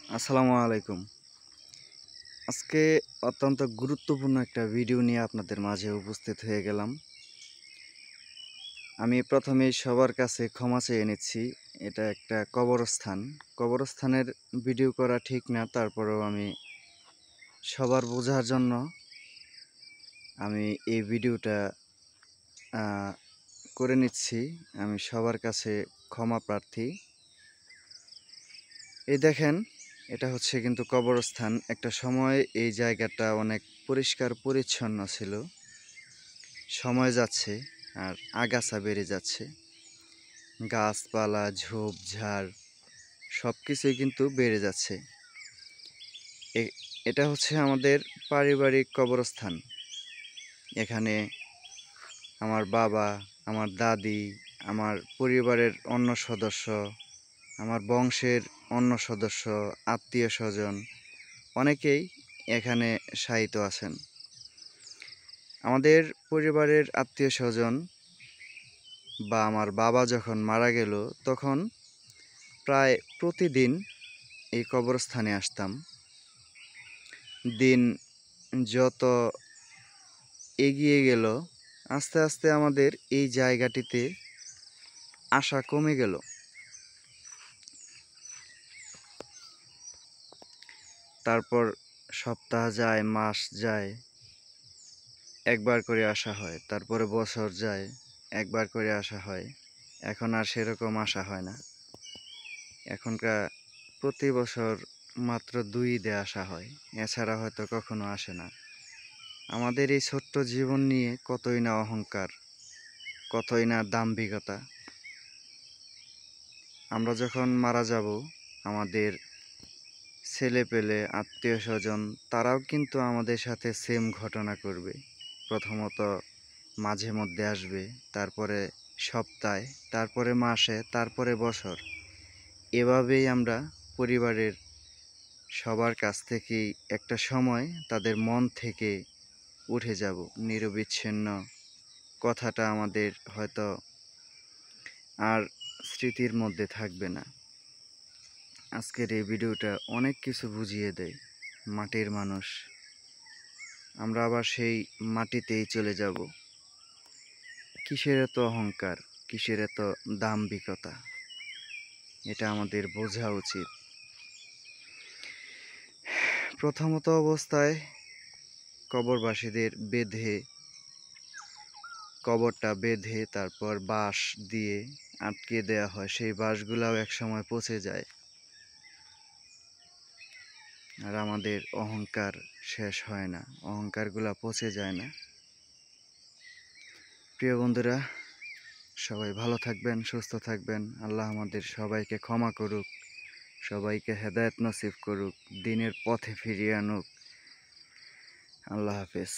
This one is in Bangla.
আসসালামু আলাইকুম। আজকে অত্যন্ত গুরুত্বপূর্ণ একটা ভিডিও নিয়ে আপনাদের মাঝে উপস্থিত হয়ে গেলাম। আমি প্রথমেই সবার কাছে ক্ষমা চেয়ে নিচ্ছি। এটা একটা কবরস্থান। কবরস্থানের ভিডিও করা ঠিক না, তারপরেও আমি সবার বোঝার জন্য আমি এই ভিডিওটা আ করে নিচ্ছি। আমি সবার কাছে ক্ষমা প্রার্থী। এই দেখেন, এটা হচ্ছে কিন্তু কবরস্থান। একটা সময় এই জায়গাটা অনেক পরিষ্কার পরিচ্ছন্ন ছিল। সময় যাচ্ছে আর আগাছা বেড়ে যাচ্ছে। গাছপালা, ঝোপঝাড় সবকিছুই কিন্তু বেড়ে যাচ্ছে। এ এটা হচ্ছে আমাদের পারিবারিক কবরস্থান। এখানে আমার বাবা, আমার দাদি, আমার পরিবারের অন্য সদস্য, আমার বংশের অন্য সদস্য, আত্মীয়স্বজন অনেকেই এখানে শায়িত আছেন। আমাদের পরিবারের আত্মীয়স্বজন বা আমার বাবা যখন মারা গেল, তখন প্রায় প্রতিদিন এই কবরস্থানে আসতাম। দিন যত এগিয়ে গেল, আস্তে আস্তে আমাদের এই জায়গাটিতে আসা কমে গেল। তারপর সপ্তাহ যায়, মাস যায়, একবার করে আসা হয়। তারপরে বছর যায়, একবার করে আসা হয়। এখন আর সেরকম আসা হয় না। এখনকার প্রতি বছর মাত্র ২ ঈদে আসা হয়, এছাড়া হয়তো কখনো আসে না। আমাদের এই ছোট্ট জীবন নিয়ে কতই না অহংকার, কতই না দাম্ভিকতা। আমরা যখন মারা যাব, আমাদের ছেলেপেলে, আত্মীয়স্বজন তারাও কিন্তু আমাদের সাথে সেম ঘটনা করবে। প্রথমত মাঝে মধ্যে আসবে, তারপরে সপ্তাহে, তারপরে মাসে, তারপরে বছর। এভাবেই আমরা পরিবারের সবার কাছ থেকেই একটা সময় তাদের মন থেকে উঠে যাব। নিরবিচ্ছিন্ন কথাটা আমাদের হয়তো আর স্মৃতির মধ্যে থাকবে না। আজকের এই ভিডিওটা অনেক কিছু বুঝিয়ে দেয়। মাটির মানুষ, আমরা আবার সেই মাটিতেই চলে যাব। কিসের এত অহংকার, কিসের এত দাম্ভিকতা, এটা আমাদের বোঝা উচিত। প্রথমত অবস্থায় কবরবাসীদের কবরটা বেঁধে তারপর বাঁশ দিয়ে আটকে দেওয়া হয়। সেই বাঁশগুলাও একসময় পচে যায়। আর আমাদের অহংকার শেষ হয় না, অহংকারগুলা পচে যায় না। প্রিয় বন্ধুরা, সবাই ভালো থাকবেন, সুস্থ থাকবেন। আল্লাহ আমাদের সবাইকে ক্ষমা করুক, সবাইকে হেদায়েত নসিব করুক, দ্বীনের পথে ফিরিয়ে আনুক। আল্লাহ হাফেজ।